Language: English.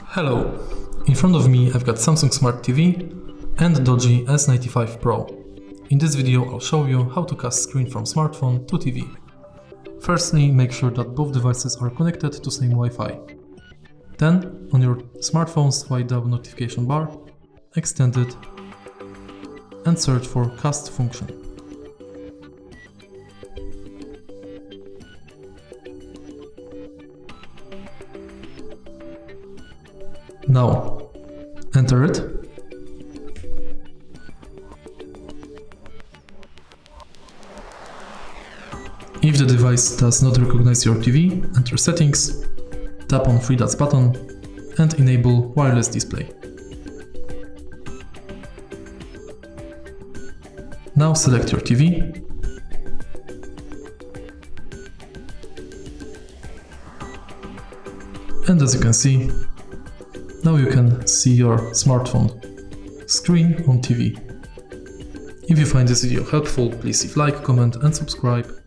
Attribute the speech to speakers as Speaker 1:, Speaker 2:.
Speaker 1: Hello, in front of me I've got Samsung Smart TV and DOOGEE S95 Pro. In this video I'll show you how to cast screen from smartphone to TV. Firstly, make sure that both devices are connected to same Wi-Fi. Then, on your smartphone's swipe down notification bar, extend it and search for cast function. Now, enter it. If the device does not recognize your TV, enter Settings, tap on 3 dots button and enable wireless display. Now select your TV and as you can see, now you can see your smartphone screen on TV. If you find this video helpful, please leave like, comment and subscribe.